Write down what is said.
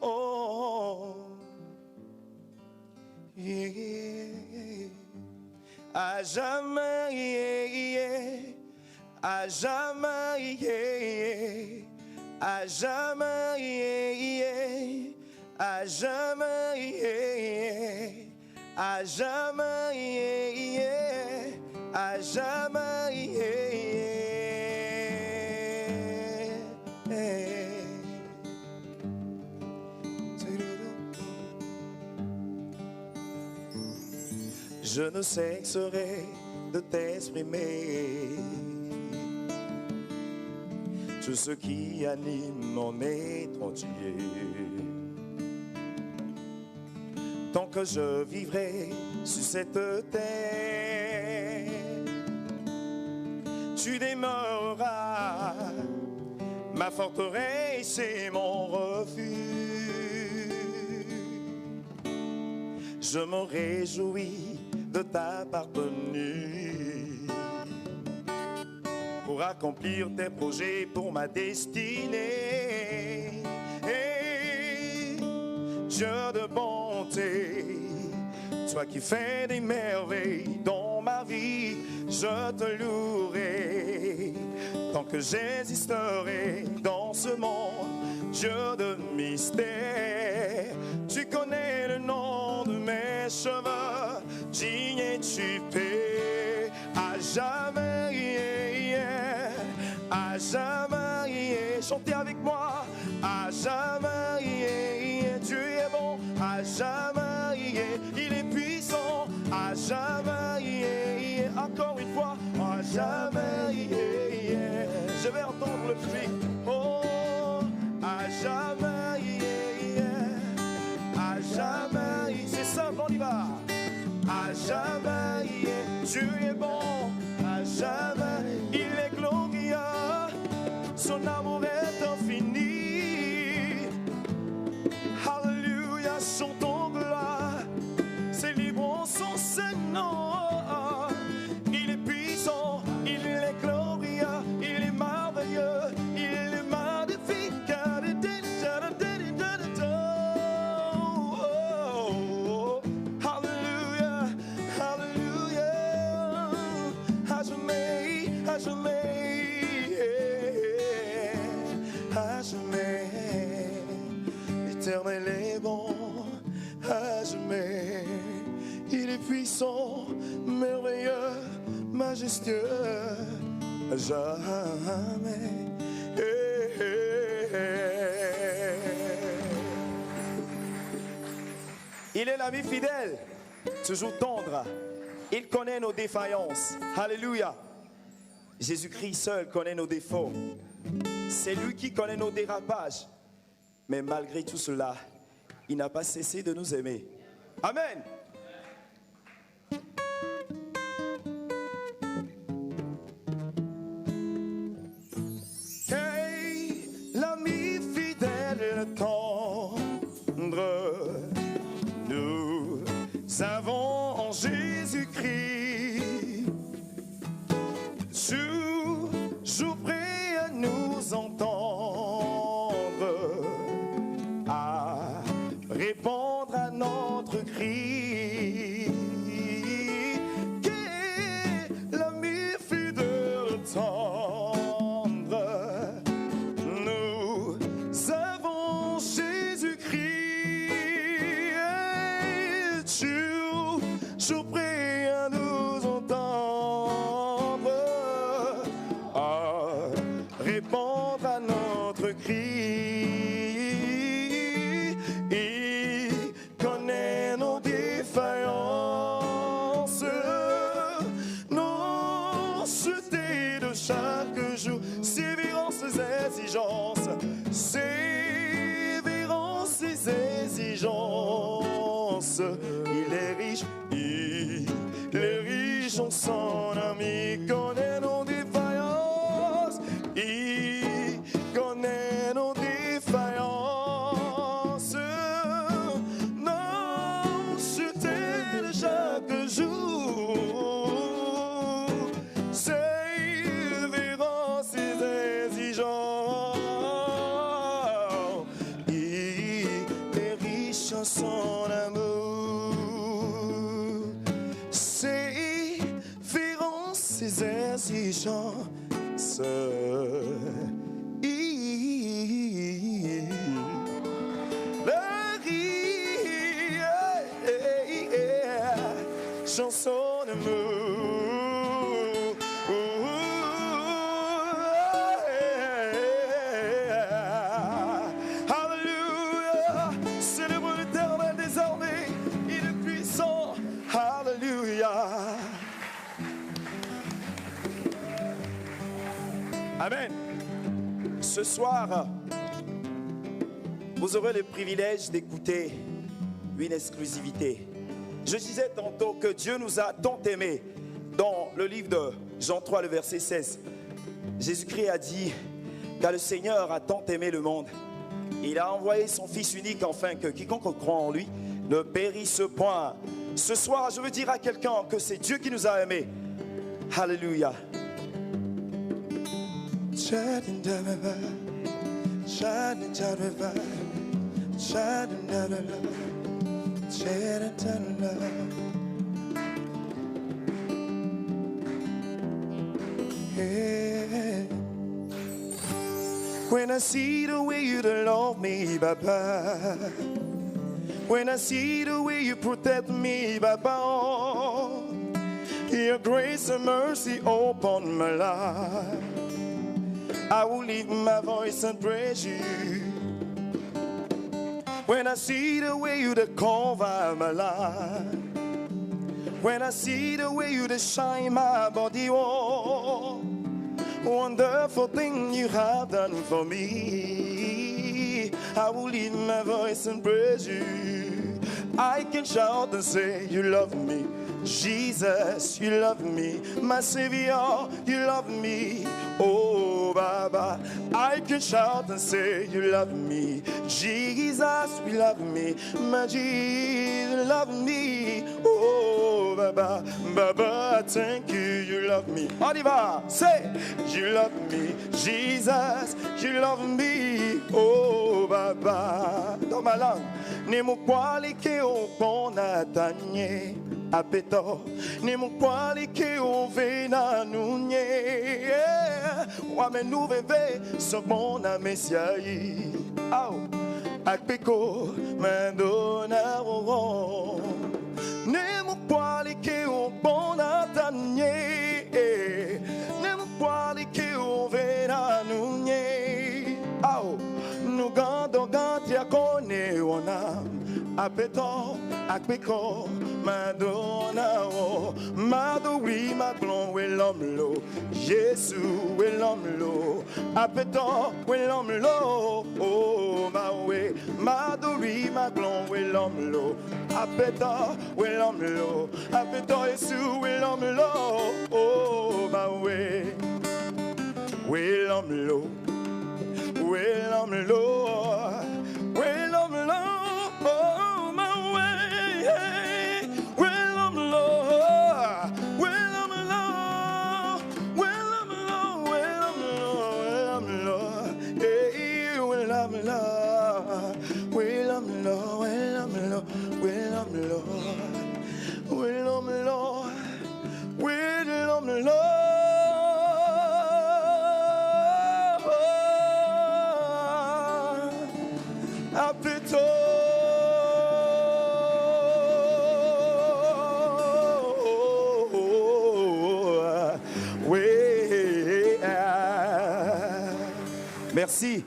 Oh, yeah. À jamais, à jamais, à jamais, à jamais, à jamais, à jamais. Je ne cesserai de t'exprimer tout ce qui anime mon être entier. Tant que je vivrai sur cette terre, tu demeureras ma forteresse et mon refuge. Je me réjouis de t'appartenir pour accomplir tes projets pour ma destinée. Et Dieu de bonté, toi qui fais des merveilles dans ma vie, je te louerai tant que j'existerai dans ce monde. Dieu de mystère, tu connais le nom de mes cheveux, digne es-tu paix à jamais, à jamais, chantez avec moi, à jamais, Dieu est bon, à jamais, il est puissant, à jamais, encore une fois, à jamais, je vais entendre le cri, oh, à jamais, à jamais, c'est simple, on y va. À jamais, Dieu est bon, à jamais, il est glorieux, son amour est infini. Alléluia, chantons gloire, célébrons son Saint-Nom. Il est puissant, il est glorieux, il est merveilleux, il est magnifique. À jamais, l'Éternel est bon, à jamais, il est puissant, merveilleux, majestueux, à jamais. Il est l'ami fidèle, toujours tendre, il connaît nos défaillances, alléluia. Jésus-Christ seul connaît nos défauts. C'est lui qui connaît nos dérapages. Mais malgré tout cela, il n'a pas cessé de nous aimer. Amen. Hey, l'ami fidèle tendre, nous avons en Jésus-Christ toujours prêt à nous entendre, à répondre à notre cri. Qu'est l'ami fidèle tendre, nous avons Jésus-Christ, toujours prêt à nous entendre, à répondre à notre cri. Il connaît nos défaillances, nos chutés de chaque jour, sévérant ses exigences, sévérant ses exigences. Il est riche en son ami, connaît nos défaillances. Il chanson d'amour. Alléluia, célèbre l'Éternel désormais, il est puissant. Alléluia. Amen. Ce soir, vous aurez le privilège d'écouter une exclusivité. Je disais tantôt que Dieu nous a tant aimés. Dans le livre de Jean 3, le verset 16, Jésus-Christ a dit, car le Seigneur a tant aimé le monde, il a envoyé son Fils unique afin que quiconque croit en lui ne périsse point. Ce soir, je veux dire à quelqu'un que c'est Dieu qui nous a aimés. Alléluia. When I see the way you love me, Baba, when I see the way you protect me, Baba, your grace and mercy upon my life, I will lift my voice and praise you. When I see the way you cover my life, when I see the way you shine my body, oh, wonderful thing you have done for me, I will lift my voice and praise you. I can shout and say you love me, Jesus, you love me, my Savior, you love me, oh Baba. I can shout and say you love me, Jesus, you love me, my Jesus, you love me, oh Baba. Baba, thank you, you love me. On y va, say, you love me, Jesus, you love me, oh Baba. Dans ma langue, ne mo kwali ke o pona tanye. Apeto, ni mo kwali ke o vena nunye. Wa me nou veve so bona mesiai. Au, akpeko mandona o. Ne mo kwali ke o bona tanye. Ne mo kwali ke o vena nunye. Au, nu gando ganti akone wonam. Apeto, akpeko, Madonna, oh, Madoui, Maglon, we l'homme lo, Jésus, we l'homme lo, Apeto, we l'homme lo, oh, Maoué, Madoui, Maglon, we l'homme lo, Apeto, we l'homme lo, Apeto, Jésus, we l'homme lo, oh, Maoué, we l'homme lo, we l'homme lo, we l'homme lo, oh. Merci.